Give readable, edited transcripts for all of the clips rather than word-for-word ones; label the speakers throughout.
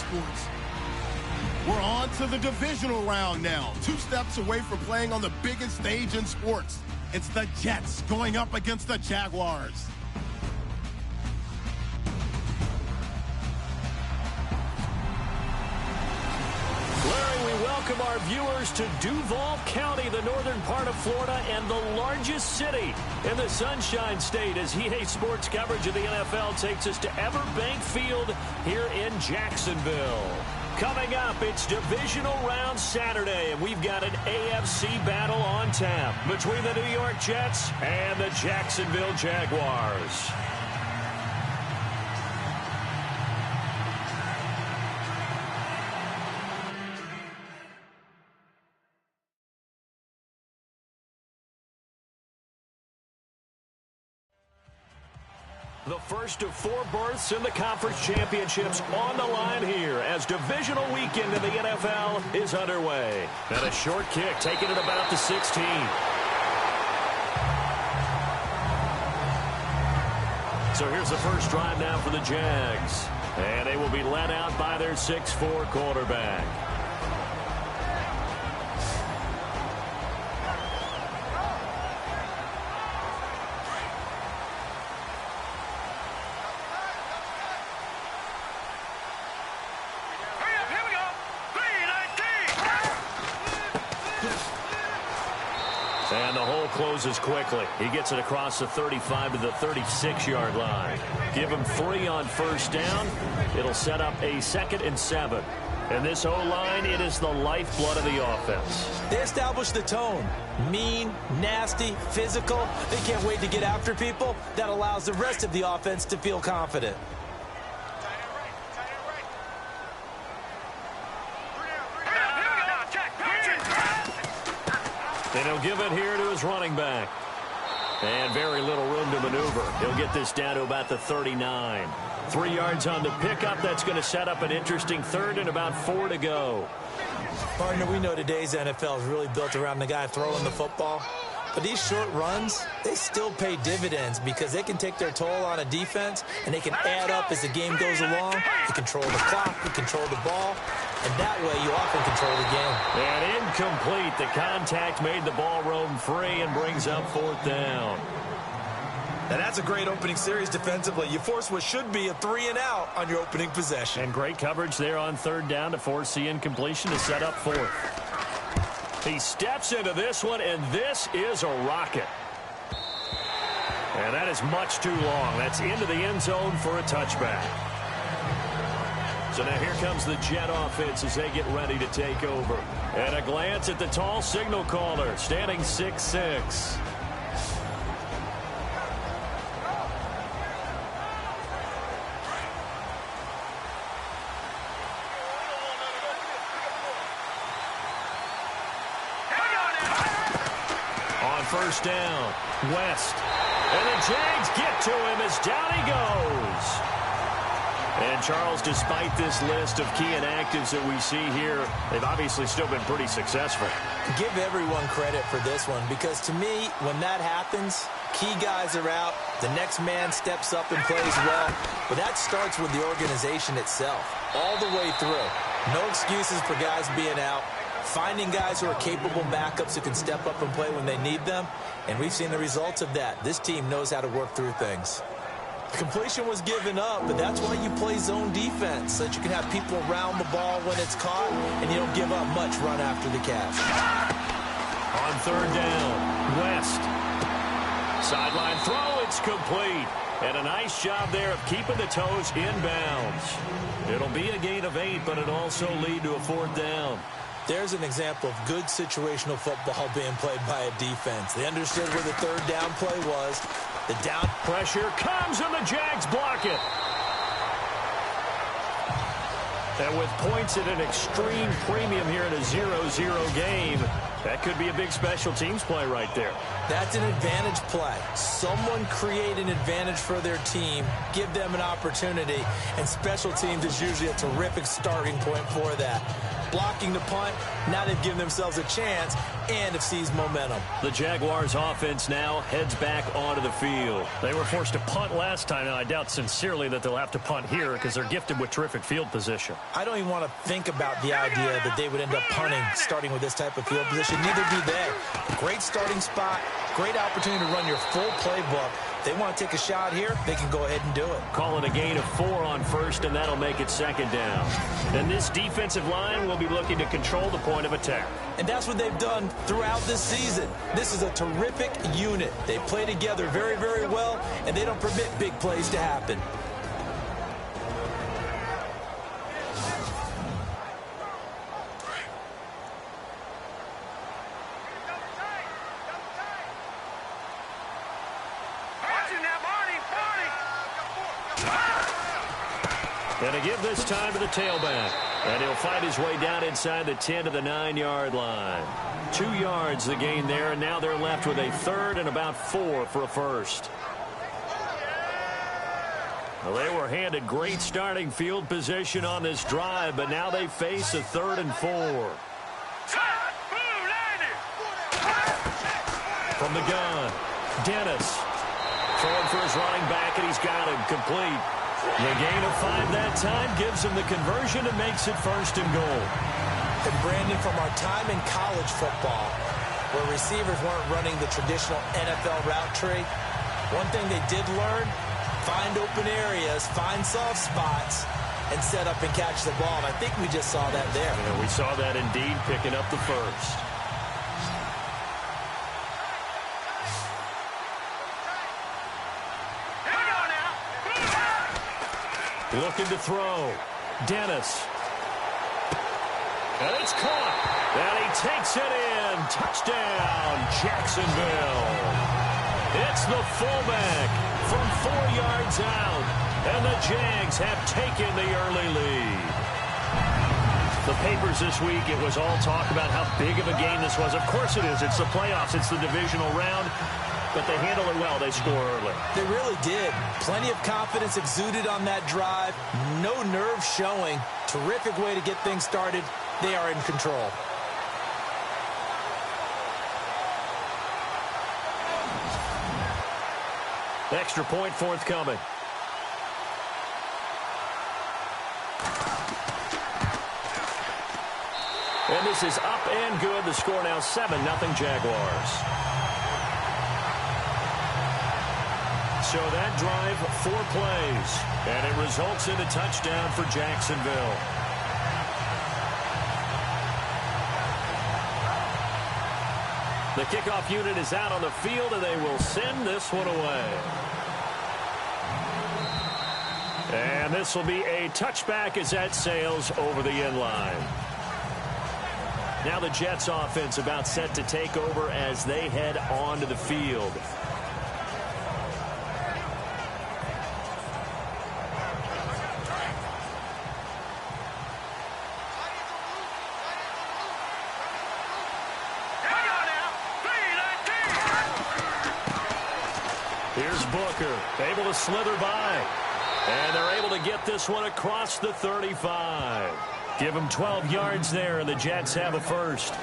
Speaker 1: sports. We're on to the divisional round now. 2 steps away from playing on the biggest stage in sports. It's the Jets going up against the Jaguars.
Speaker 2: Larry, we welcome our viewers to Duval County, the northern part of Florida, and the largest city in the Sunshine State, as EA Sports coverage of the NFL takes us to Everbank Field here in Jacksonville. Coming up, it's Divisional Round Saturday, and we've got an AFC battle on tap between the New York Jets and the Jacksonville Jaguars. The first of 4 berths in the conference championships on the line here as divisional weekend in the NFL is underway. And a short kick taken at about the 16. So here's the first drive now for the Jags. And they will be led out by their 6'4" quarterback. And the hole closes quickly. He gets it across the 35 to the 36-yard line. Give him 3 on first down. It'll set up a 2nd and 7. And this O-line, it is the lifeblood of the offense.
Speaker 3: They establish the tone. Mean, nasty, physical. They can't wait to get after people. That allows the rest of the offense to feel confident.
Speaker 2: And he'll give it here to his running back. And very little room to maneuver. He'll get this down to about the 39. 3 yards on the pickup. That's going to set up an interesting 3rd and about 4 to go.
Speaker 3: Partner, we know today's NFL is really built around the guy throwing the football. But these short runs, they still pay dividends because they can take their toll on a defense and they can add up as the game goes along. You control the clock, you control the ball, and that way you often control the game.
Speaker 2: And incomplete. The contact made the ball roam free and brings up 4th down.
Speaker 3: Now that's a great opening series defensively. You force what should be a 3 and out on your opening possession.
Speaker 2: And great coverage there on 3rd down to force the incompletion to set up 4th. He steps into this one, and this is a rocket. And that is much too long. That's into the end zone for a touchback. So now here comes the Jet offense as they get ready to take over. And a glance at the tall signal caller, standing 6'6". First down, West. And the Jags get to him as down he goes. And Charles, despite this list of key inactives that we see here, they've obviously still been pretty successful.
Speaker 3: Give everyone credit for this one because to me, when that happens, key guys are out, the next man steps up and plays well. But that starts with the organization itself, all the way through. No excuses for guys being out. Finding guys who are capable backups who can step up and play when they need them. And we've seen the results of that. This team knows how to work through things. Completion was given up, but that's why you play zone defense, so that you can have people around the ball when it's caught, and you don't give up much run after the catch.
Speaker 2: On 3rd down, West. Sideline throw, it's complete. And a nice job there of keeping the toes inbounds. It'll be a gain of 8, but it'll also lead to a 4th down.
Speaker 3: There's an example of good situational football being played by a defense. They understood where the 3rd down play was. The down
Speaker 2: pressure comes, and the Jags block it. And with points at an extreme premium here in a 0-0 game, That could be a big special teams play right there.
Speaker 3: That's an advantage play. Someone create an advantage for their team, give them an opportunity, and special teams is usually a terrific starting point for that. Blocking the punt, now they've given themselves a chance and have seized momentum.
Speaker 2: The Jaguars offense now heads back onto the field. They were forced to punt last time, and I doubt sincerely that they'll have to punt here because they're gifted with terrific field position.
Speaker 3: I don't even want to think about the idea that they would end up punting starting with this type of field position. Neither do they. Great starting spot, great opportunity to run your full playbook. If they want to take a shot here, they can go ahead and do it.
Speaker 2: Call it a gain of 4 on first, and that'll make it second down. And this defensive line will be looking to control the point of attack.
Speaker 3: And that's what they've done throughout this season. This is a terrific unit. They play together very, very well, and they don't permit big plays to happen.
Speaker 2: And to give this time to the tailback. And he'll fight his way down inside the 10 to the 9-yard line. 2 yards the gain there, and now they're left with a third and about 4 for a first. Well, they were handed great starting field position on this drive, but now they face a 3rd and 4. From the gun, Dennis. Throwing for his running back, and he's got him complete. The gain of 5 that time gives him the conversion and makes it 1st and goal.
Speaker 3: And Brandon, from our time in college football, where receivers weren't running the traditional NFL route tree, one thing they did learn, find open areas, find soft spots, and set up and catch the ball. And I think we just saw that there.
Speaker 2: Yeah, we saw that indeed, picking up the first. Looking to throw. Dennis. And it's caught. And he takes it in. Touchdown, Jacksonville. It's the fullback from 4 yards out. And the Jags have taken the early lead. The papers this week, it was all talk about how big of a game this was. Of course it is. It's the playoffs. It's the divisional round. But they handle it well. They score early.
Speaker 3: They really did. Plenty of confidence exuded on that drive. No nerve showing. Terrific way to get things started. They are in control.
Speaker 2: Extra point forthcoming. And this is up and good. The score now 7-0 Jaguars. So that drive, 4 plays, and it results in a touchdown for Jacksonville. The kickoff unit is out on the field, and they will send this one away. And this will be a touchback as that sails over the end line. Now the Jets offense about set to take over as they head onto the field. Here's Booker, able to slither by. And they're able to get this one across the 35. Give them 12 yards there, and the Jets have a first.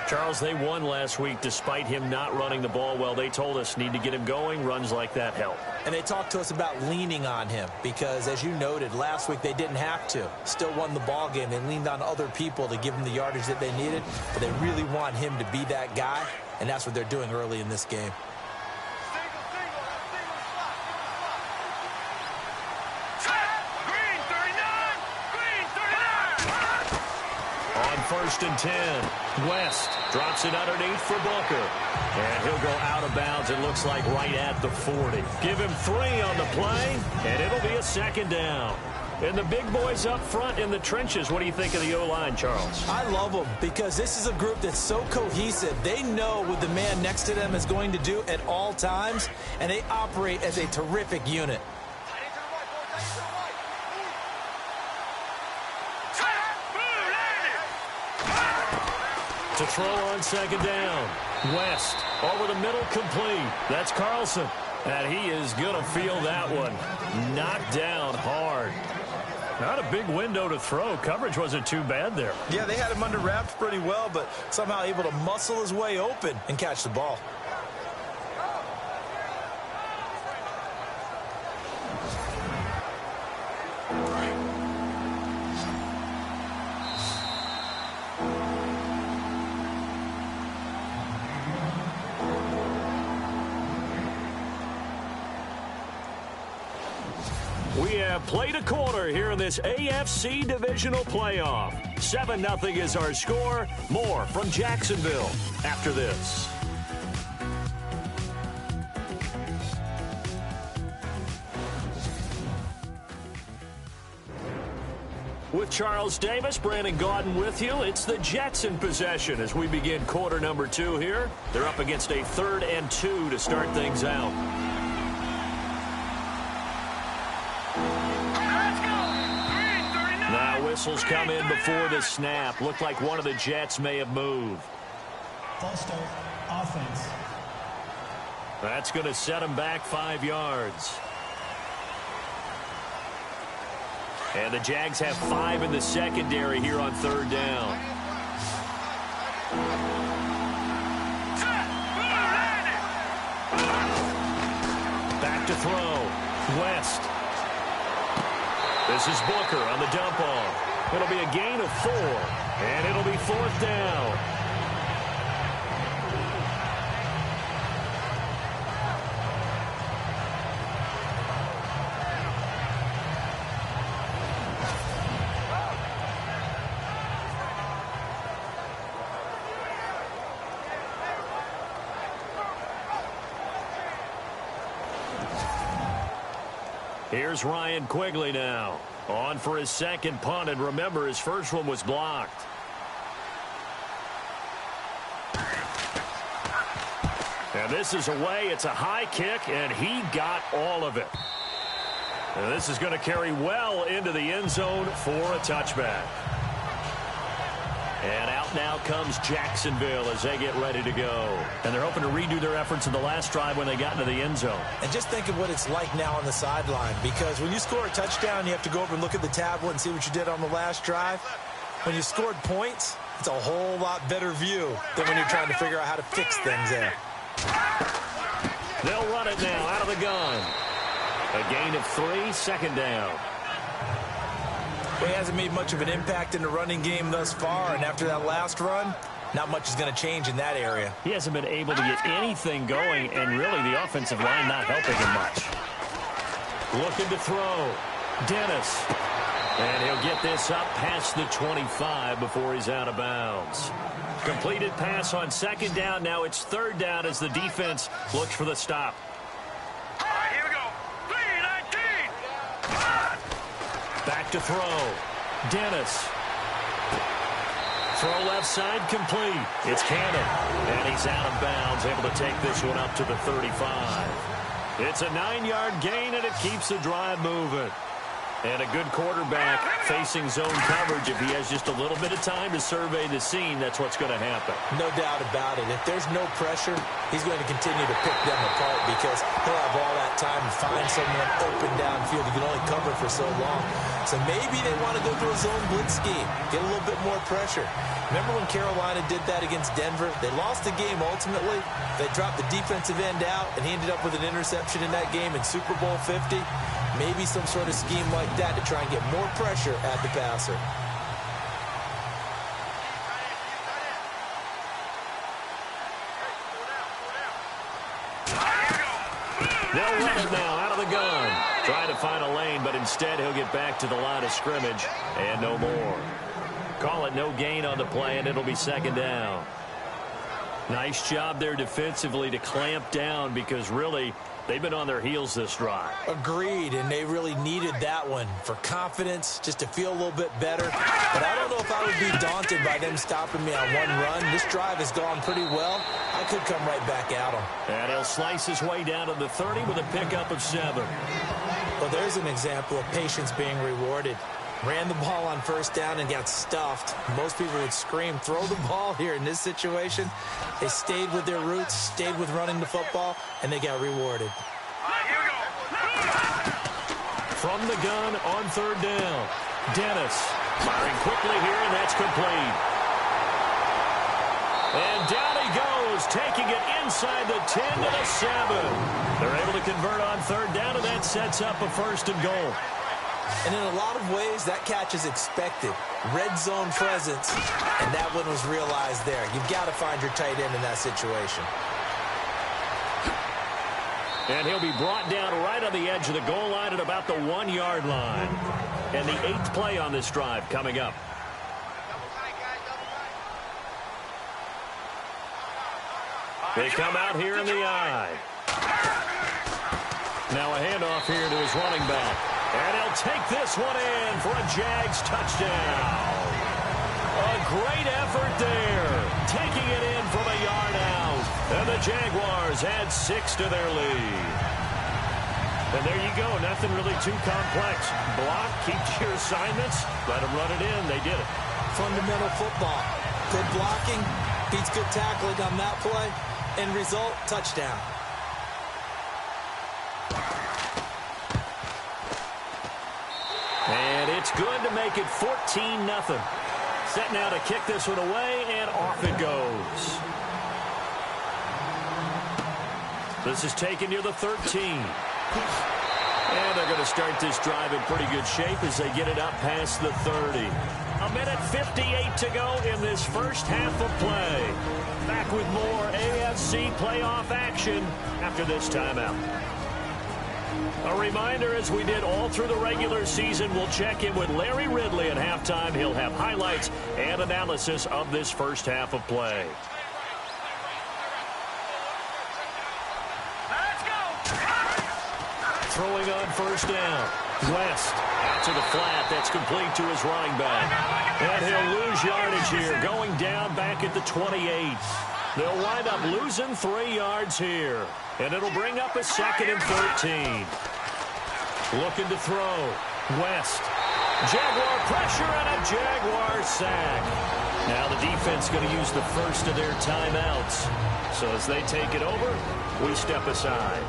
Speaker 2: Charles, they won last week despite him not running the ball well. They told us need to get him going. Runs like that help.
Speaker 3: And they talked to us about leaning on him because, as you noted, last week they didn't have to. Still won the ball game. They leaned on other people to give them the yardage that they needed, but they really want him to be that guy, and that's what they're doing early in this game.
Speaker 2: First and 10. West drops it underneath for Booker. And he'll go out of bounds, it looks like right at the 40. Give him 3 on the play, and it'll be a second down. And the big boys up front in the trenches, what do you think of the O-line, Charles?
Speaker 3: I love them because this is a group that's so cohesive. They know what the man next to them is going to do at all times, and they operate as a terrific unit.
Speaker 2: To throw on second down. West over the middle, complete. That's Carlson. And he is going to feel that one. Knocked down hard. Not a big window to throw. Coverage wasn't too bad there.
Speaker 3: Yeah, they had him under wraps pretty well, but somehow able to muscle his way open and catch the ball.
Speaker 2: We have played a quarter here in this AFC Divisional playoff. 7-0 is our score. More from Jacksonville after this. With Charles Davis, Brandon Gaudin with you. It's the Jets in possession as we begin quarter number 2 here. They're up against a 3rd and 2 to start things out. Whistles come in before the snap. Looked like one of the Jets may have moved.
Speaker 4: False start, offense.
Speaker 2: That's going to set him back 5 yards. And the Jags have 5 in the secondary here on 3rd down. Back to throw. West. This is Booker on the dump off. It'll be a gain of 4, and it'll be 4th down. Here's Ryan Quigley now. On for his second punt, and remember, his first one was blocked. And this is away. It's a high kick, and he got all of it. And this is going to carry well into the end zone for a touchback. And out now comes Jacksonville as they get ready to go. And they're hoping to redo their efforts in the last drive when they got into the end zone.
Speaker 3: And just think of what it's like now on the sideline, because when you score a touchdown, you have to go over and look at the tablet and see what you did on the last drive. When you scored points, it's a whole lot better view than when you're trying to figure out how to fix things there.
Speaker 2: They'll run it now out of the gun. A gain of 3, 2nd down.
Speaker 3: He hasn't made much of an impact in the running game thus far, and after that last run, not much is going to change in that area.
Speaker 2: He hasn't been able to get anything going, and really the offensive line not helping him much. Looking to throw. Dennis. And he'll get this up past the 25 before he's out of bounds. Completed pass on 2nd down. Now it's 3rd down as the defense looks for the stop.
Speaker 5: Here we go. 3-19.
Speaker 2: Back to throw. Dennis. Throw left side complete. It's Cannon. And he's out of bounds, able to take this one up to the 35. It's a 9-yard gain, and it keeps the drive moving. And a good quarterback facing zone coverage. If he has just a little bit of time to survey the scene, that's what's going to happen.
Speaker 3: No doubt about it. If there's no pressure, he's going to continue to pick them apart because he'll have all that time to find someone open downfield. He can only cover for so long. So maybe they want to go to a zone blitz scheme, get a little bit more pressure. Remember when Carolina did that against Denver? They lost the game ultimately. They dropped the defensive end out, and he ended up with an interception in that game in Super Bowl 50. Maybe some sort of scheme like that to try and get more pressure at the passer.
Speaker 2: They'll run it now out of the gun. Trying to find a lane, but instead he'll get back to the line of scrimmage and no more. Call it no gain on the play, and it'll be 2nd down. Nice job there defensively to clamp down because really they've been on their heels this drive.
Speaker 3: Agreed, and they really needed that one for confidence, just to feel a little bit better. But I don't know if I would be daunted by them stopping me on one run. This drive has gone pretty well. I could come right back at them.
Speaker 2: And he'll slice his way down to the 30 with a pickup of 7.
Speaker 3: Well, there's an example of patience being rewarded. Ran the ball on first down and got stuffed. Most people would scream, throw the ball here. In this situation, they stayed with their roots, stayed with running the football, and they got rewarded.
Speaker 5: Here we go.
Speaker 2: From the gun on third down, Dennis firing quickly here, and that's complete. And down he goes, taking it inside the 10 to the 7. They're able to convert on third down, and that sets up a first and goal.
Speaker 3: And in a lot of ways, that catch is expected. Red zone presence, and that one was realized there. You've got to find your tight end in that situation.
Speaker 2: And he'll be brought down right on the edge of the goal line at about the 1-yard line. And the 8th play on this drive coming up. They come out here in the I. Now a handoff here to his running back. And he'll take this one in for a Jags touchdown. A great effort there. Taking it in from a yard out. And the Jaguars add 6 to their lead. And there you go. Nothing really too complex. Block, keep to your assignments. Let them run it in. They did it.
Speaker 3: Fundamental football. Good blocking. Beats good tackling on that play. End result, touchdown.
Speaker 2: And it's good to make it 14-0. Set now to kick this one away, and off it goes. This is taken near the 13. And they're going to start this drive in pretty good shape as they get it up past the 30. A minute 58 to go in this first half of play. Back with more AFC playoff action after this timeout. A reminder, as we did all through the regular season, we'll check in with Larry Ridley at halftime. He'll have highlights and analysis of this first half of play.
Speaker 5: Let's go.
Speaker 2: Throwing on first down. West out to the flat. That's complete to his running back. And he'll lose yardage here, going down back at the 28. They'll wind up losing 3 yards here. And it'll bring up a 2nd and 13. Looking to throw. West. Jaguar pressure and a Jaguar sack. Now the defense going to use the first of their timeouts. So as they take it over, we step aside.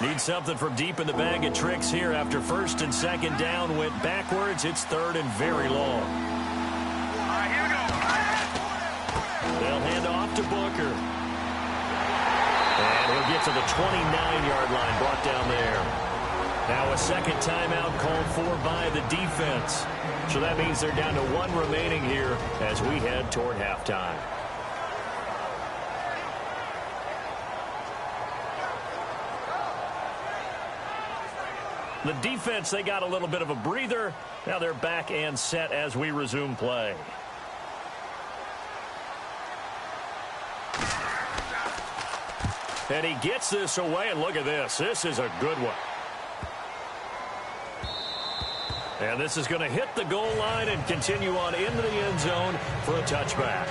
Speaker 2: Need something from deep in the bag of tricks here after first and second down went backwards. It's 3rd and very long.
Speaker 5: Here we go.
Speaker 2: They'll hand off to Booker. And he'll get to the 29-yard line, brought down there. Now a second timeout called for by the defense. So that means they're down to 1 remaining here as we head toward halftime. The defense, they got a little bit of a breather. Now they're back and set as we resume play. And he gets this away, and look at this. This is a good one. And this is going to hit the goal line and continue on into the end zone for a touchback.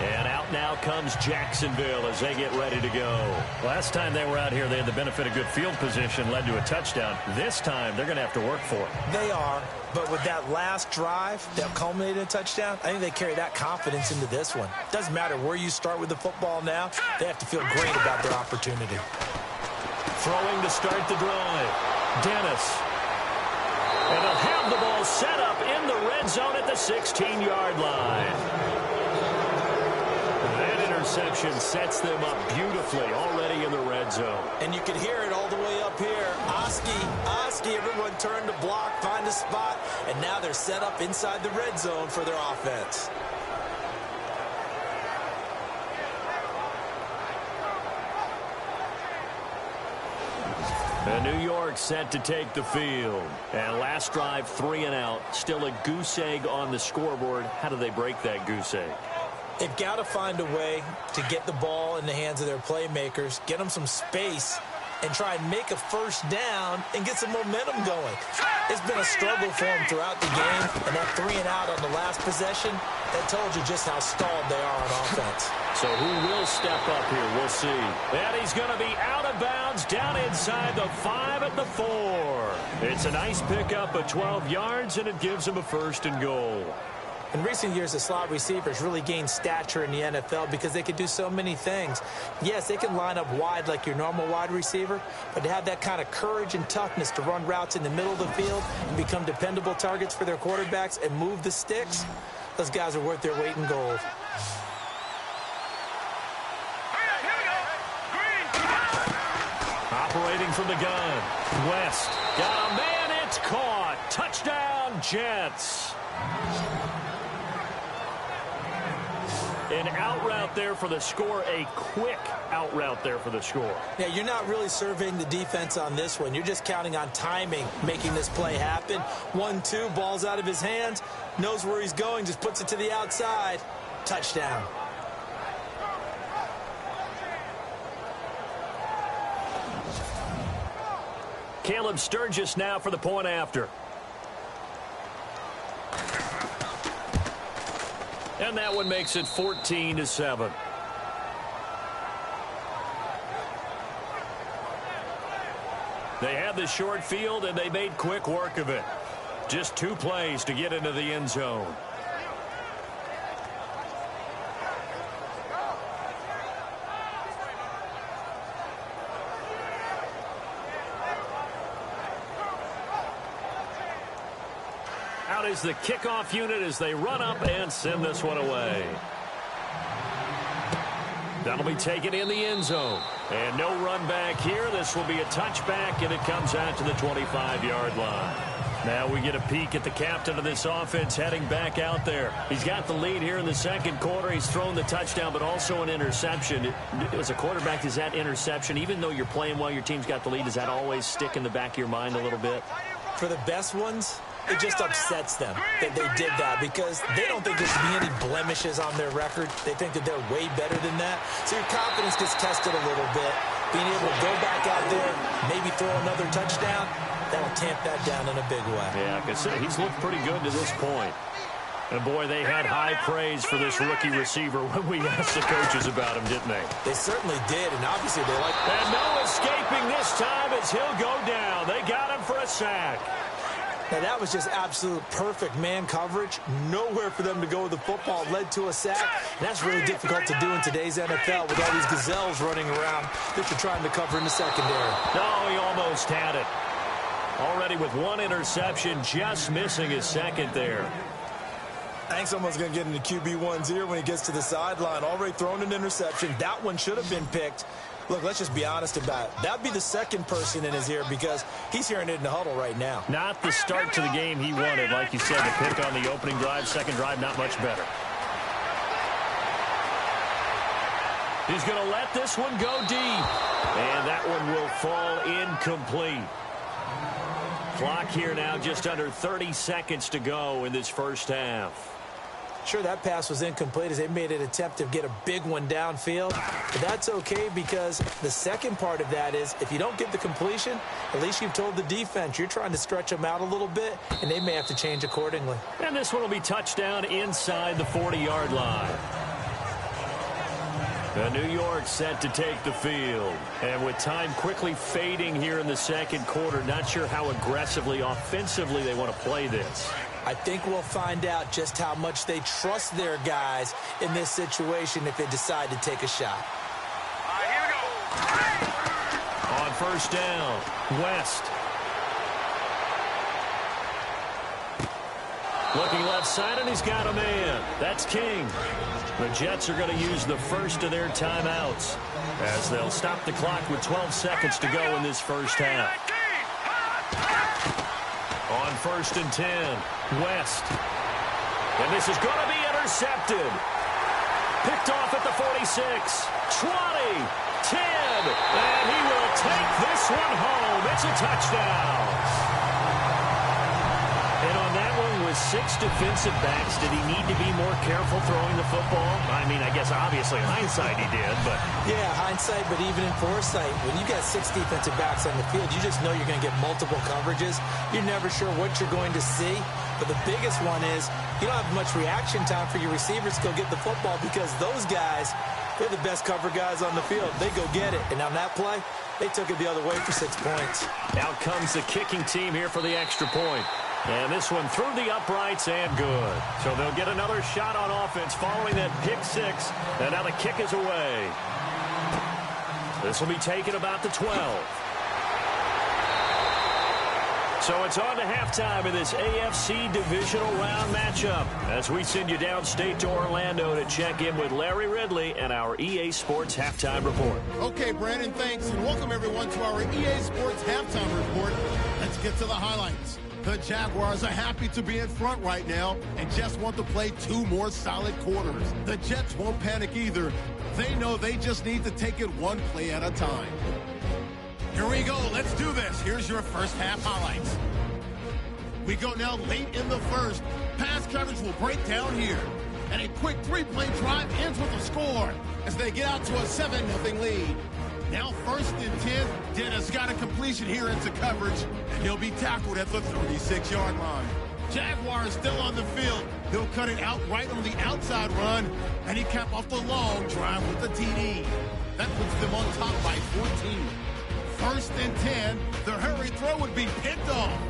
Speaker 2: And out now comes Jacksonville as they get ready to go. Last time they were out here, they had the benefit of good field position, led to a touchdown. This time, they're going to have to work for it.
Speaker 3: They are, but with that last drive that culminated in a touchdown, I think they carry that confidence into this one. Doesn't matter where you start with the football now, they have to feel great about their opportunity.
Speaker 2: Throwing to start the drive. Dennis. And they'll have the ball set up in the red zone at the 16-yard line. Interception sets them up beautifully already in the red zone.
Speaker 3: And you can hear it all the way up here. Oski, everyone turned to block, find a spot, and now they're set up inside the red zone for their offense.
Speaker 2: And New York set to take the field. And last drive, 3 and out. Still a goose egg on the scoreboard. How do they break that goose egg?
Speaker 3: They've got to find a way to get the ball in the hands of their playmakers, get them some space, and try and make a first down and get some momentum going. It's been a struggle for him throughout the game, and that 3 and out on the last possession, that told you just how stalled they are on offense.
Speaker 2: So who will step up here? We'll see. And he's going to be out of bounds down inside the 5 at the 4. It's a nice pickup of 12 yards, and it gives him a 1st and goal.
Speaker 3: In recent years, the slot receivers really gained stature in the NFL because they can do so many things. Yes, they can line up wide like your normal wide receiver, but to have that kind of courage and toughness to run routes in the middle of the field and become dependable targets for their quarterbacks and move the sticks, those guys are worth their weight in gold.
Speaker 2: Operating from the gun, West got a man, it's caught. Touchdown, Jets. An out route there for the score, a quick out route there for the score.
Speaker 3: Yeah, you're not really surveying the defense on this one. You're just counting on timing, making this play happen. 1-2, ball's out of his hands, knows where he's going, just puts it to the outside. Touchdown.
Speaker 2: Caleb Sturgis now for the point after. And that one makes it 14-7. They had the short field, and they made quick work of it. Just 2 plays to get into the end zone. Out is the kickoff unit as they run up and send this one away. That'll be taken in the end zone. And no run back here. This will be a touchback, and it comes out to the 25-yard line. Now we get a peek at the captain of this offense heading back out there. He's got the lead here in the second quarter. He's thrown the touchdown, but also an interception. As a quarterback, is that interception, even though you're playing while your team's got the lead, does that always stick in the back of your mind a little bit?
Speaker 3: For the best ones, it just upsets them that they did that because they don't think there should be any blemishes on their record. They think that they're way better than that. So your confidence gets tested a little bit. Being able to go back out there, maybe throw another touchdown, that'll tamp that down in a big way.
Speaker 2: Yeah, like I said, he's looked pretty good to this point. And, boy, they had high praise for this rookie receiver when we asked the coaches about him, didn't they?
Speaker 3: They certainly did, and obviously they like that.
Speaker 2: And no escaping this time as he'll go down. They got him for a sack.
Speaker 3: Now, that was just absolute perfect man coverage. Nowhere for them to go with the football. Led to a sack. And that's really difficult to do in today's NFL with all these gazelles running around that you're trying to cover in the secondary.
Speaker 2: No, he almost had it. Already with 1 interception, just missing his second there.
Speaker 3: I think someone's going to get into QB1's ear when he gets to the sideline. Already thrown an interception. That one should have been picked. Look, let's just be honest about it. That'd be the second person in his ear because he's hearing it in the huddle right now.
Speaker 2: Not the start to the game he wanted. Like you said, the pick on the opening drive, second drive, not much better. He's going to let this one go deep. And that one will fall incomplete. Clock here now, just under 30 seconds to go in this first half.
Speaker 3: Sure, that pass was incomplete as they made an attempt to get a big one downfield. But that's okay because the second part of that is if you don't get the completion, at least you've told the defense you're trying to stretch them out a little bit, and they may have to change accordingly.
Speaker 2: And this one will be touchdown inside the 40-yard line. New York set to take the field. And with time quickly fading here in the second quarter, not sure how aggressively, offensively they want to play this.
Speaker 3: I think we'll find out just how much they trust their guys in this situation if they decide to take a shot.
Speaker 5: Here we go.
Speaker 2: On first down, West. Looking left side, and he's got a man. That's King. The Jets are going to use the first of their timeouts as they'll stop the clock with 12 seconds to go in this first half. On first and 10, West. And this is going to be intercepted. Picked off at the 46, 20, 10, and he will take this one home. It's a touchdown. And on that one, with 6 defensive backs, did he need to be more careful throwing the football? I mean, I guess obviously in hindsight he did, but...
Speaker 3: Yeah, hindsight, but even in foresight, when you got 6 defensive backs on the field, you just know you're going to get multiple coverages. You're never sure what you're going to see. But the biggest one is you don't have much reaction time for your receivers to go get the football because those guys, they're the best cover guys on the field. They go get it. And on that play, they took it the other way for 6 points.
Speaker 2: Out comes the kicking team here for the extra point. And this one through the uprights and good. So they'll get another shot on offense following that pick 6. And now the kick is away. This will be taken about the 12. So it's on to halftime in this AFC Divisional round matchup as we send you downstate to Orlando to check in with Larry Ridley and our EA Sports Halftime Report.
Speaker 1: Okay, Brandon, thanks, and welcome everyone to our EA Sports Halftime Report. Let's get to the highlights. The Jaguars are happy to be in front right now and just want to play 2 more solid quarters. The Jets won't panic either. They know they just need to take it 1 play at a time. Here we go. Let's do this. Here's your first half highlights. We go now late in the first. Pass coverage will break down here. And a quick 3-play drive ends with a score as they get out to a 7-0 lead. Now 1st and 10. Dennis got a completion here into coverage, and he'll be tackled at the 36-yard line. Jaguars still on the field. He'll cut it out right on the outside run, and he capped off the long drive with the TD. That puts them on top by 14. 1st and 10. The hurry throw would be picked off.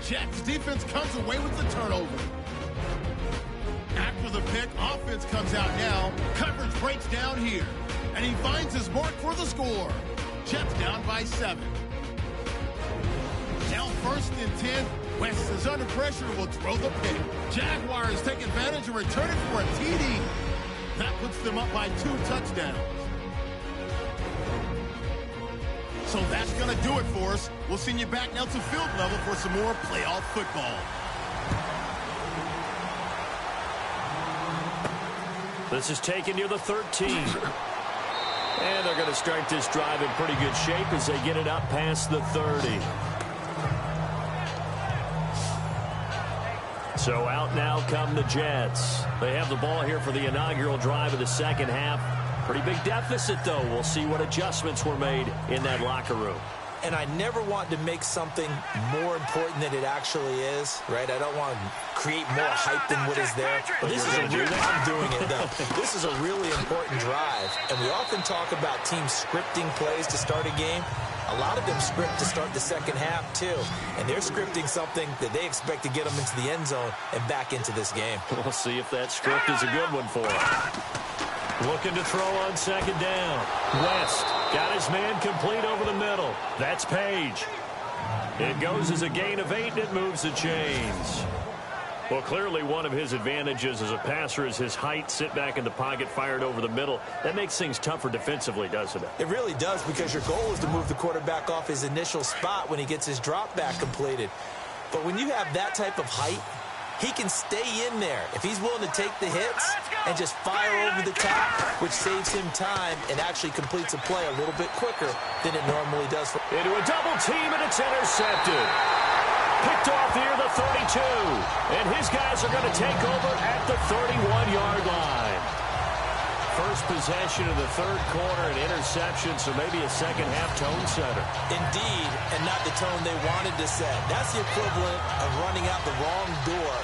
Speaker 1: Jets defense comes away with the turnover. After the pick, offense comes out now. Coverage breaks down here. And he finds his mark for the score. Jets down by 7. Now 1st and 10. West is under pressure and will throw the pick. Jaguars take advantage and return it for a TD. That puts them up by 2 touchdowns. So that's going to do it for us. We'll send you back now to field level for some more playoff football.
Speaker 2: This is taken near the 13. And they're going to start this drive in pretty good shape as they get it up past the 30. So out now come the Jets. They have the ball here for the inaugural drive of the second half. Pretty big deficit, though. We'll see what adjustments were made in that locker room.
Speaker 3: And I never want to make something more important than it actually is, right? I don't want to create more hype than what is there. But this is a real, I'm doing it, though. This is a really important drive. And we often talk about teams scripting plays to start a game. A lot of them script to start the second half, too. And they're scripting something that they expect to get them into the end zone and back into this game.
Speaker 2: We'll see if that script is a good one for them. Looking to throw on second down. West got his man complete over the middle. That's Page. It goes as a gain of 8, and it moves the chains. Well, clearly one of his advantages as a passer is his height. Sit back in the pocket, fired over the middle. That makes things tougher defensively, doesn't it?
Speaker 3: It really does, because your goal is to move the quarterback off his initial spot when he gets his drop back completed. But when you have that type of height, he can stay in there if he's willing to take the hits and just fire over the top, which saves him time and actually completes a play a little bit quicker than it normally does.
Speaker 2: Into a double team, and it's intercepted. Picked off here, the 32. And his guys are going to take over at the 31-yard line. First possession of the third quarter, an interception, so maybe a second-half tone setter.
Speaker 3: Indeed, and not the tone they wanted to set. That's the equivalent of running out the wrong door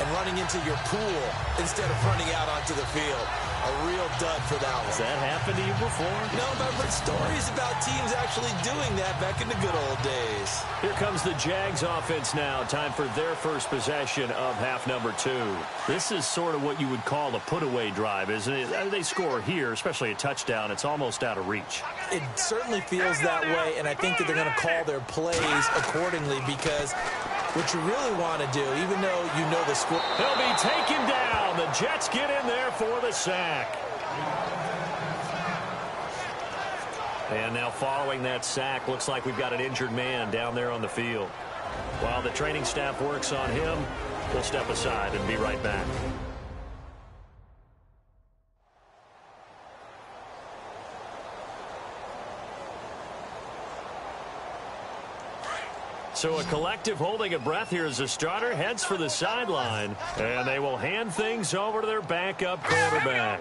Speaker 3: and running into your pool instead of running out onto the field. A real dud for that one.
Speaker 2: Has that happened to you before?
Speaker 3: No, but I've heard stories about teams actually doing that back in the good old days.
Speaker 2: Here comes the Jags offense now. Time for their first possession of half number 2. This is sort of what you would call a put-away drive, isn't it? They score here, especially a touchdown. It's almost out of reach.
Speaker 3: It certainly feels that way, and I think that they're going to call their plays accordingly, because what you really want to do, even though you know the score.
Speaker 2: He'll be taken down. The Jets get in there for the sack. And now following that sack, looks like we've got an injured man down there on the field. While the training staff works on him, we'll step aside and be right back. So a collective holding of breath here as the starter heads for the sideline, and they will hand things over to their backup quarterback.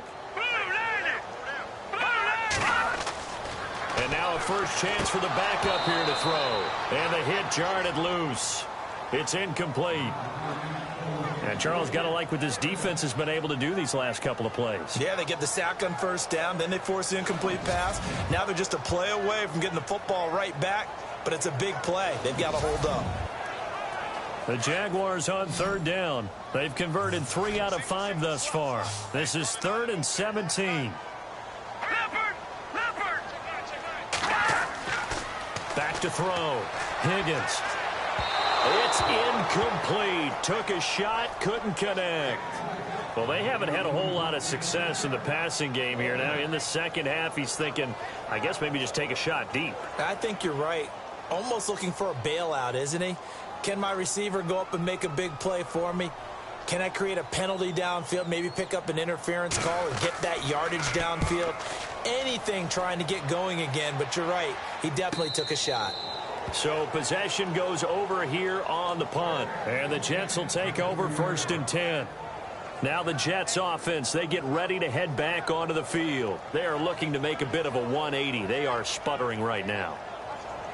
Speaker 2: And now a first chance for the backup here to throw. And the hit jarred it loose. It's incomplete. And Charles, got to like what this defense has been able to do these last couple of plays.
Speaker 3: Yeah, they get the sack on first down, then they force the incomplete pass. Now they're just a play away from getting the football right back, but it's a big play. They've got to hold up.
Speaker 2: The Jaguars on third down. They've converted 3 out of 5 thus far. This is 3rd and 17. Back to throw. Higgins. It's incomplete. Took a shot, couldn't connect. Well, they haven't had a whole lot of success in the passing game here. Now in the second half, he's thinking, I guess maybe just take a shot deep.
Speaker 3: I think you're right. Almost looking for a bailout, isn't he? Can my receiver go up and make a big play for me? Can I create a penalty downfield, maybe pick up an interference call and get that yardage downfield? Anything trying to get going again, but you're right. He definitely took a shot.
Speaker 2: So possession goes over here on the punt. And the Jets will take over 1st and 10. Now the Jets offense, they get ready to head back onto the field. They are looking to make a bit of a 180. They are sputtering right now.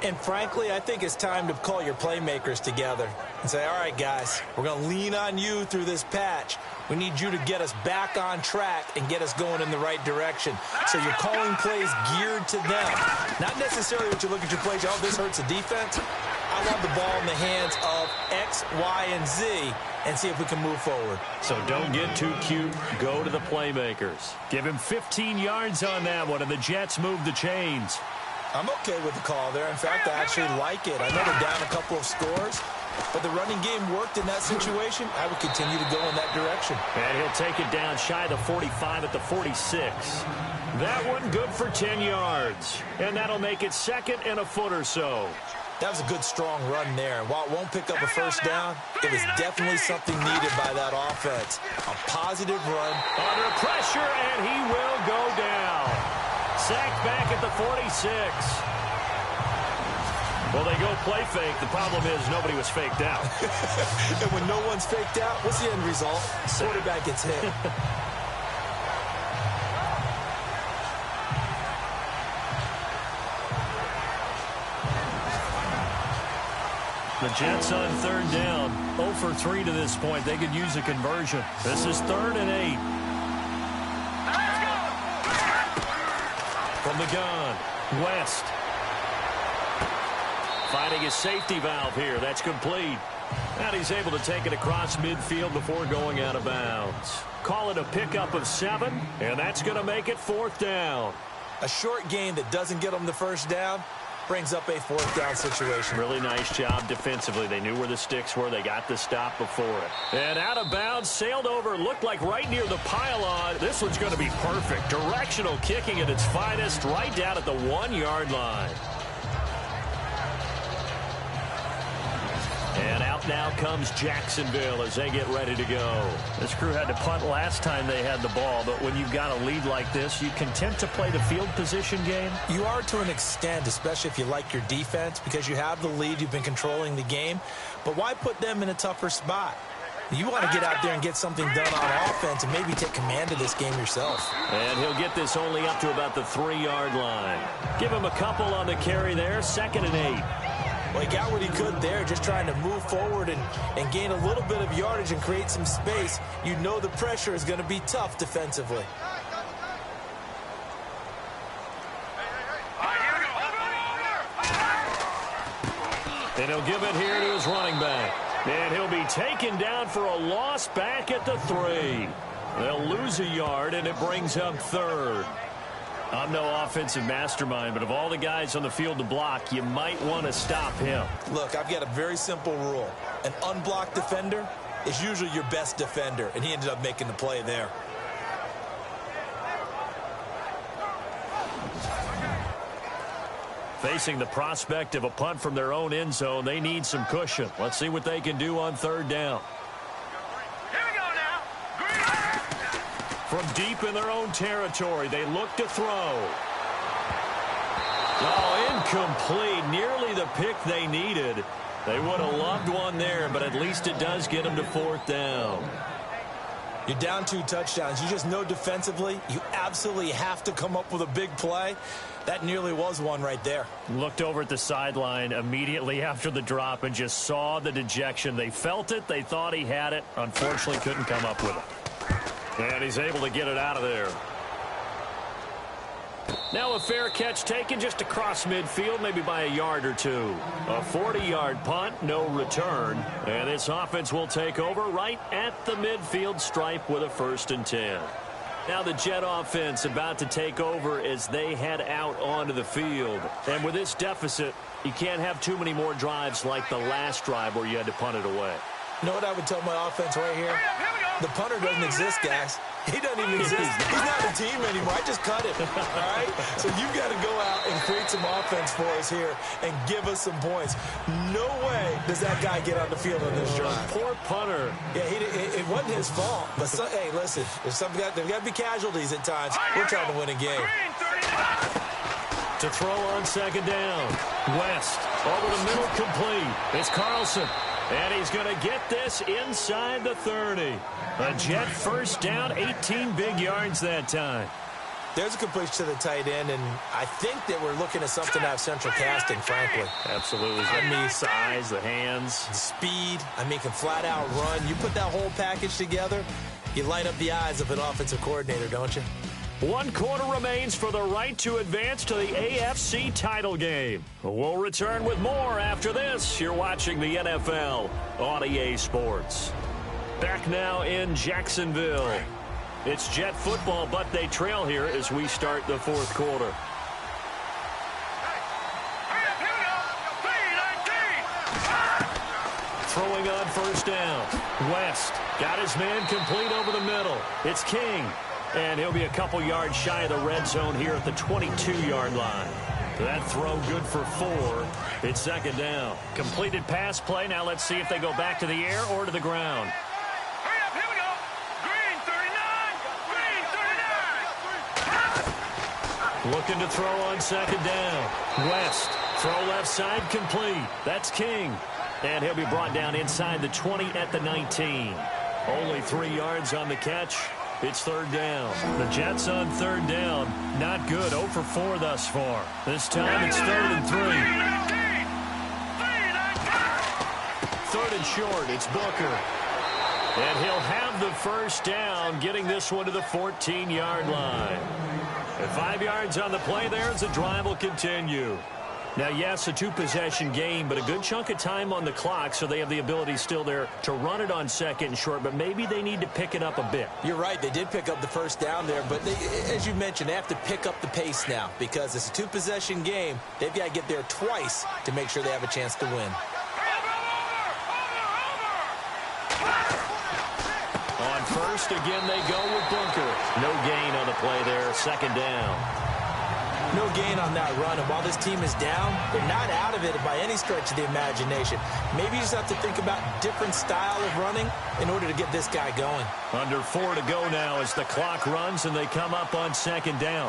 Speaker 3: And frankly, I think it's time to call your playmakers together and say, all right, guys, we're going to lean on you through this patch. We need you to get us back on track and get us going in the right direction. So you're calling plays geared to them. Not necessarily what you look at your plays, oh, this hurts the defense. I want the ball in the hands of X, Y, and Z and see if we can move forward.
Speaker 2: So don't get too cute. Go to the playmakers. Give him 15 yards on that one, and the Jets move the chains.
Speaker 3: I'm okay with the call there. In fact, I actually like it. I know they're down a couple of scores, but the running game worked in that situation. I would continue to go in that direction.
Speaker 2: And he'll take it down shy of the 45 at the 46. That one good for 10 yards. And that'll make it 2nd and a foot or so.
Speaker 3: That was a good, strong run there. And while it won't pick up a first down, it was definitely something needed by that offense. A positive run.
Speaker 2: Under pressure, and he will go down. Sacked back at the 46. Well, they go play fake. The problem is nobody was faked out.
Speaker 3: And when no one's faked out, what's the end result? Quarterback gets hit.
Speaker 2: The Jets on 3rd down. 0 for 3 to this point. They could use a conversion. This is 3rd and 8. From the gun, West. Finding his safety valve here. That's complete. And he's able to take it across midfield before going out of bounds. Call it a pickup of 7, and that's going to make it 4th down.
Speaker 3: A short gain that doesn't get them the first down brings up a 4th down situation.
Speaker 2: Really nice job defensively. They knew where the sticks were. They got the stop before it. And out of bounds, sailed over, looked like right near the pylon. This one's going to be perfect. Directional kicking at its finest, right down at the 1-yard line. And out now comes Jacksonville as they get ready to go. This crew had to punt last time they had the ball, but when you've got a lead like this, you content to play the field position game?
Speaker 3: You are to an extent, especially if you like your defense, because you have the lead, you've been controlling the game. But why put them in a tougher spot? You want to get out there and get something done on offense and maybe take command of this game yourself.
Speaker 2: And he'll get this only up to about the 3-yard line. Give him a couple on the carry there, 2nd and 8.
Speaker 3: Well, he got what he could there, just trying to move forward and gain a little bit of yardage and create some space. You know the pressure is going to be tough defensively.
Speaker 2: And he'll give it here to his running back. And he'll be taken down for a loss back at the 3. They'll lose a yard, and it brings up 3rd. I'm no offensive mastermind, but of all the guys on the field to block, you might want to stop him.
Speaker 3: Look, I've got a very simple rule. An unblocked defender is usually your best defender, and he ended up making the play there.
Speaker 2: Facing the prospect of a punt from their own end zone, they need some cushion. Let's see what they can do on 3rd down. From deep in their own territory, they look to throw. Oh, incomplete. Nearly the pick they needed. They would have loved one there, but at least it does get them to 4th down.
Speaker 3: You're down 2 touchdowns. You just know defensively you absolutely have to come up with a big play. That nearly was one right there.
Speaker 2: Looked over at the sideline immediately after the drop and just saw the dejection. They felt it. They thought he had it. Unfortunately, couldn't come up with it. And he's able to get it out of there. Now a fair catch taken just across midfield, maybe by a yard or 2. A 40-yard punt, no return. And this offense will take over right at the midfield stripe with a 1st and 10. Now the Jet offense about to take over as they head out onto the field. And with this deficit, you can't have too many more drives like the last drive where you had to punt it away.
Speaker 3: You know what I would tell my offense right here? The punter doesn't exist, guys. He doesn't even exist. He's not a team anymore. I just cut him. All right? So you've got to go out and create some offense for us here and give us some points. No way does that guy get on the field on this drive.
Speaker 2: Poor punter.
Speaker 3: Yeah, it wasn't his fault. But, hey, listen, there's got to be casualties at times. We're trying to win a game.
Speaker 2: To throw on 2nd down. West over the middle, complete. It's Carlson. And he's going to get this inside the 30. A Jet 1st down, 18 big yards that time.
Speaker 3: There's a completion to the tight end, and I think that we're looking at something out of central casting, frankly.
Speaker 2: Absolutely. I mean, size, the hands.
Speaker 3: Speed. I mean, can flat out run. You put that whole package together, you light up the eyes of an offensive coordinator, don't you?
Speaker 2: 1 quarter remains for the right to advance to the AFC title game. We'll return with more after this. You're watching the NFL on EA Sports. Back now in Jacksonville. It's Jet football, but they trail here as we start the 4th quarter. Throwing on 1st down. West got his man complete over the middle. It's King. And he'll be a couple yards shy of the red zone here at the 22-yard line. That throw good for 4. It's 2nd down. Completed pass play. Now let's see if they go back to the air or to the ground.
Speaker 5: Hurry up, here we go. Green 39. Green 39.
Speaker 2: Looking to throw on 2nd down. West. Throw left side complete. That's King. And he'll be brought down inside the 20 at the 19. Only 3 yards on the catch. It's 3rd down. The Jets on 3rd down. Not good. 0 for 4 thus far. This time it's 3rd and 3. 3rd and short. It's Booker. And he'll have the 1st down, getting this one to the 14-yard line. And 5 yards on the play there as the drive will continue. Now, yes, a 2-possession game, but a good chunk of time on the clock, so they have the ability still there to run it on 2nd and short, but maybe they need to pick it up a bit.
Speaker 3: You're right. They did pick up the 1st down there, but as you mentioned, they have to pick up the pace now because it's a 2-possession game. They've got to get there twice to make sure they have a chance to win.
Speaker 2: On 1st, again, they go with Booker. No gain on the play there. 2nd down.
Speaker 3: No gain on that run, and while this team is down, they're not out of it by any stretch of the imagination. Maybe you just have to think about different style of running in order to get this guy going.
Speaker 2: Under 4 to go now as the clock runs, and they come up on 2nd down.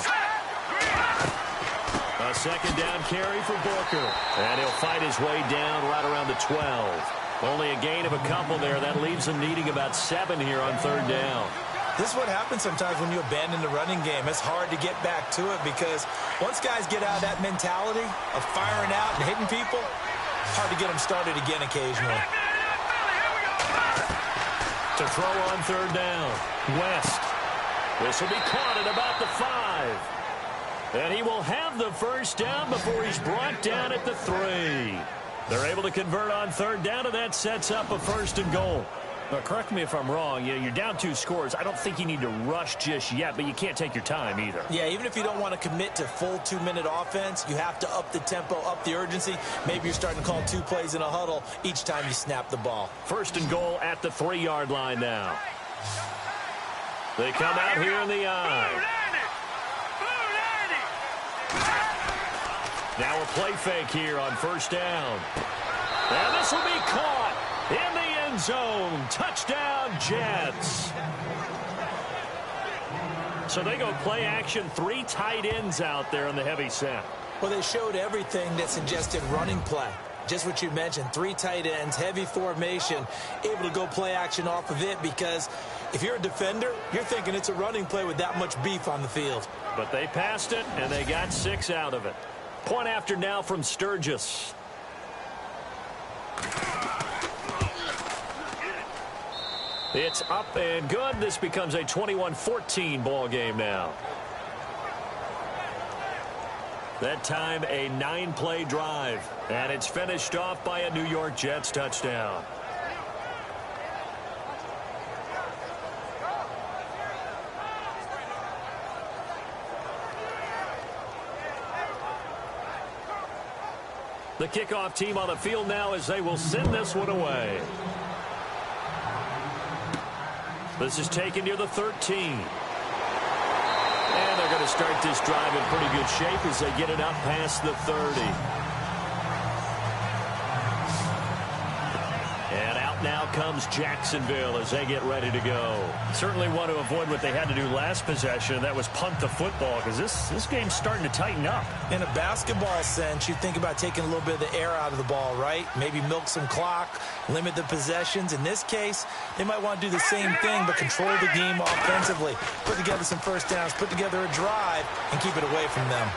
Speaker 2: A 2nd down carry for Booker, and he'll fight his way down right around the 12. Only a gain of a couple there. That leaves him needing about 7 here on 3rd down.
Speaker 3: This is what happens sometimes when you abandon the running game. It's hard to get back to it because once guys get out of that mentality of firing out and hitting people, hard to get them started again occasionally.
Speaker 2: To throw on 3rd down, West. This will be caught at about the 5. And he will have the 1st down before he's brought down at the 3. They're able to convert on 3rd down, and that sets up a 1st and goal. Now, correct me if I'm wrong. You're down 2 scores. I don't think you need to rush just yet, but you can't take your time either.
Speaker 3: Yeah, even if you don't want to commit to full 2-minute offense, you have to up the tempo, up the urgency. Maybe you're starting to call 2 plays in a huddle each time you snap the ball.
Speaker 2: 1st and goal at the 3-yard line now. They come out here in the eye. Now a play fake here on 1st down. And this will be caught in the end zone. Touchdown, Jets. So they go play action. 3 tight ends out there in the heavy set.
Speaker 3: Well, they showed everything that suggested running play. Just what you mentioned, 3 tight ends, heavy formation, able to go play action off of it because if you're a defender, you're thinking it's a running play with that much beef on the field.
Speaker 2: But they passed it, and they got 6 out of it. Point after now from Sturgis. It's up and good. This becomes a 21-14 ball game now. That time a 9-play drive, and it's finished off by a New York Jets touchdown. The kickoff team on the field now as they will send this one away. This is taken near the 13. And they're going to start this drive in pretty good shape as they get it up past the 30. And out now comes Jacksonville as they get ready to go. Certainly want to avoid what they had to do last possession, and that was punt the football, because this game's starting to tighten up.
Speaker 3: In a basketball sense, you think about taking a little bit of the air out of the ball, right? Maybe milk some clock, limit the possessions. In this case, they might want to do the same thing, but control the game offensively. Put together some first downs, put together a drive, and keep it away from them.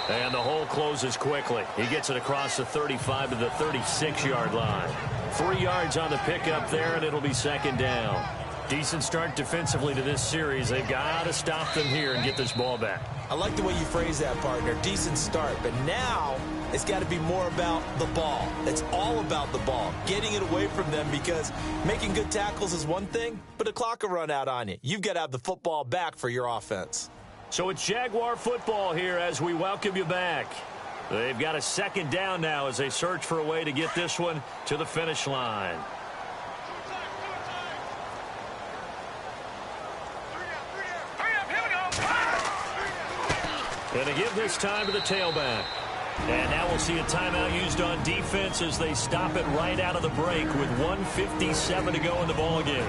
Speaker 2: And the hole closes quickly. He gets it across the 35 to the 36-yard line. 3 yards on the pickup there, and it'll be second down. Decent start defensively to this series. They've got to stop them here and get this ball back.
Speaker 3: I like the way you phrase that, partner. Decent start. But now it's got to be more about the ball. It's all about the ball. Getting it away from them, because making good tackles is one thing, but the clock will run out on you. You've got to have the football back for your offense.
Speaker 2: So it's Jaguar football here as we welcome you back. They've got a second down now as they search for a way to get this one to the finish line. And to give this time to the tailback. And now we'll see a timeout used on defense as they stop it right out of the break with 1:57 to go in the ball game.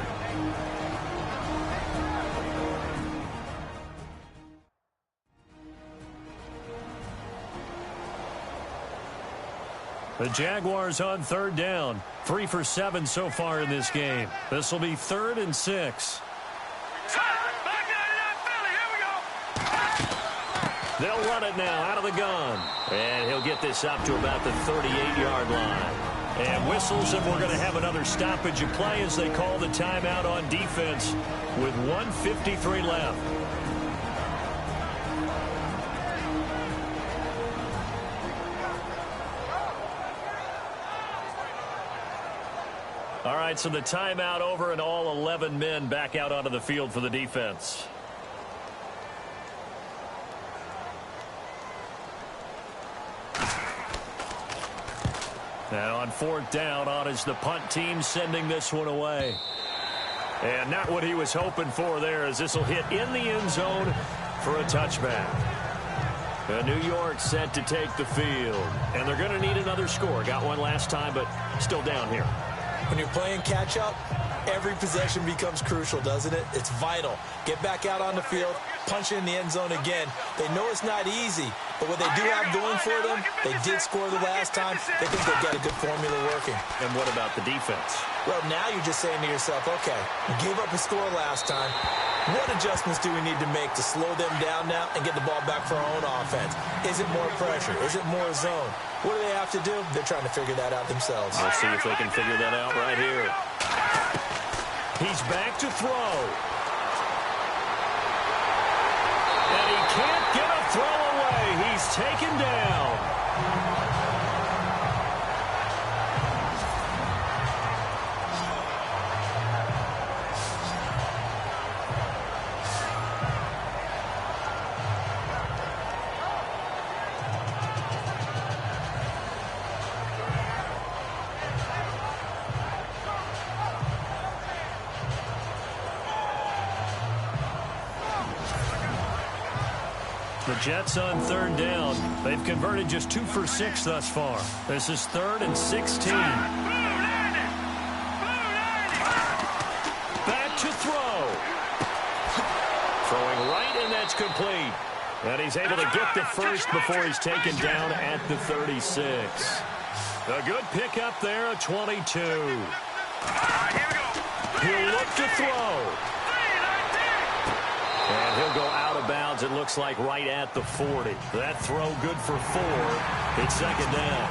Speaker 2: The Jaguars on third down. 3 for 7 so far in this game. This will be 3rd and 6. They'll run it now out of the gun. And he'll get this up to about the 38-yard line. And whistles, and we're going to have another stoppage of play as they call the timeout on defense with 1:53 left. All right, so the timeout over and all 11 men back out onto the field for the defense. Now on 4th down, on is the punt team sending this one away. And not what he was hoping for there, as this will hit in the end zone for a touchback. New York set to take the field. And they're going to need another score. Got one last time, but still down here.
Speaker 3: When you're playing catch-up, every possession becomes crucial, doesn't it? It's vital. Get back out on the field, punch in the end zone again. They know it's not easy, but what they do have going for them, they did score the last time. They think they've got a good formula working.
Speaker 2: And what about the defense?
Speaker 3: Well, now you're just saying to yourself, okay, we gave up a score last time. What adjustments do we need to make to slow them down now and get the ball back for our own offense? Is it more pressure? Is it more zone? What do they have to do? They're trying to figure that out themselves.
Speaker 2: We'll see if they can figure that out right here. He's back to throw. And he can't get a throw away. He's taken down. The Jets on 3rd down. They've converted just 2 for 6 thus far. This is 3rd and 16. Back to throw. Throwing right, and that's complete. And he's able to get the first before he's taken down at the 36. A good pickup there, a 22.
Speaker 5: All right, here we go.
Speaker 2: He'll look to throw. And he'll go out of bounds, it looks like, right at the 40. That throw good for 4. It's second down.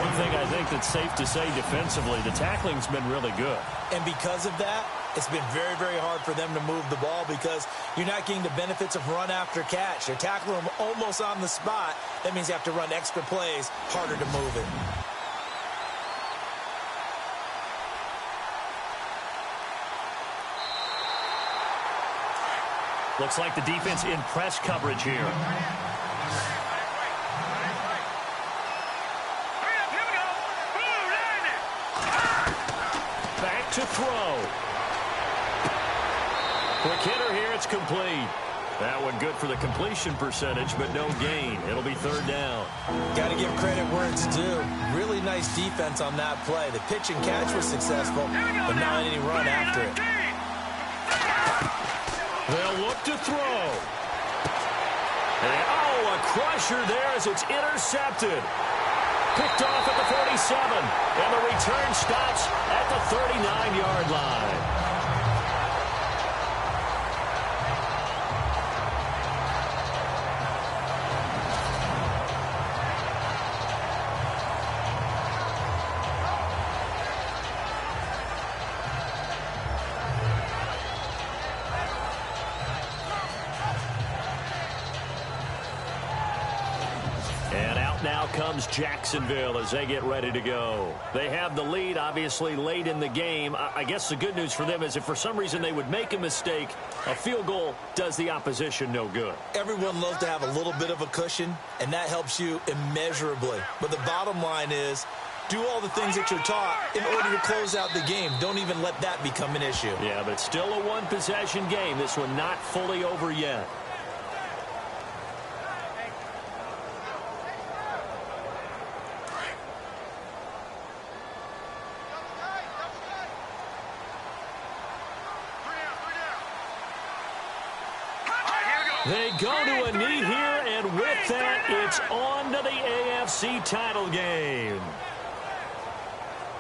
Speaker 2: One thing I think that's safe to say defensively, the tackling's been really good.
Speaker 3: And because of that, it's been very, very hard for them to move the ball because you're not getting the benefits of run after catch. They're tackling them almost on the spot. That means you have to run extra plays, harder to move it.
Speaker 2: Looks like the defense in press coverage here. Back to throw. Quick hitter here, it's complete. That one good for the completion percentage, but no gain. It'll be third down.
Speaker 3: Got to give credit where it's due. Really nice defense on that play. The pitch and catch was successful, but not any run after it.
Speaker 2: They'll look to throw. And, oh, a crusher there as it's intercepted. Picked off at the 47. And the return stops at the 39-yard line. Now comes Jacksonville as they get ready to go. They have the lead, obviously, late in the game. I guess the good news for them is if for some reason they would make a mistake, a field goal does the opposition no good.
Speaker 3: Everyone loves to have a little bit of a cushion, and that helps you immeasurably. But the bottom line is, do all the things that you're taught in order to close out the game. Don't even let that become an issue.
Speaker 2: Yeah, but still a one-possession game. This one not fully over yet. They go to a knee here, and with that, it's on to the AFC title game.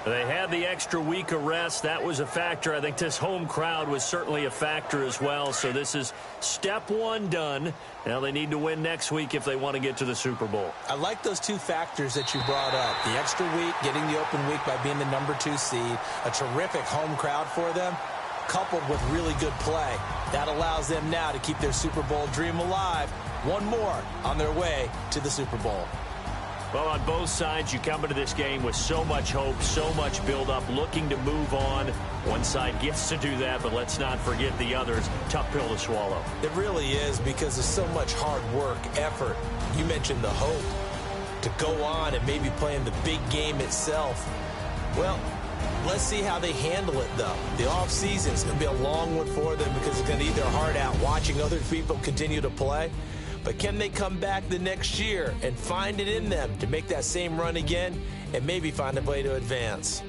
Speaker 2: They had the extra week of rest. That was a factor. I think this home crowd was certainly a factor as well. So this is step one done. Now they need to win next week if they want to get to the Super Bowl.
Speaker 3: I like those two factors that you brought up. The extra week, getting the open week by being the #2 seed, a terrific home crowd for them, coupled with really good play. That allows them now to keep their Super Bowl dream alive. One more on their way to the Super Bowl.
Speaker 2: Well, on both sides, you come into this game with so much hope, so much build-up, looking to move on. One side gets to do that, but let's not forget the others. Tough pill to swallow.
Speaker 3: It really is because there's so much hard work, effort. You mentioned the hope to go on and maybe play in the big game itself. Well, let's see how they handle it, though. The offseason is going to be a long one for them because it's going to eat their heart out watching other people continue to play. But can they come back the next year and find it in them to make that same run again and maybe find a way to advance?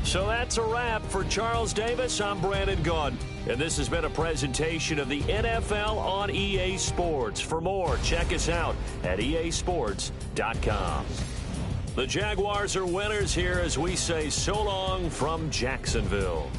Speaker 2: So that's a wrap for Charles Davis. I'm Brandon Gaudin. And this has been a presentation of the NFL on EA Sports. For more, check us out at easports.com. The Jaguars are winners here as we say so long from Jacksonville.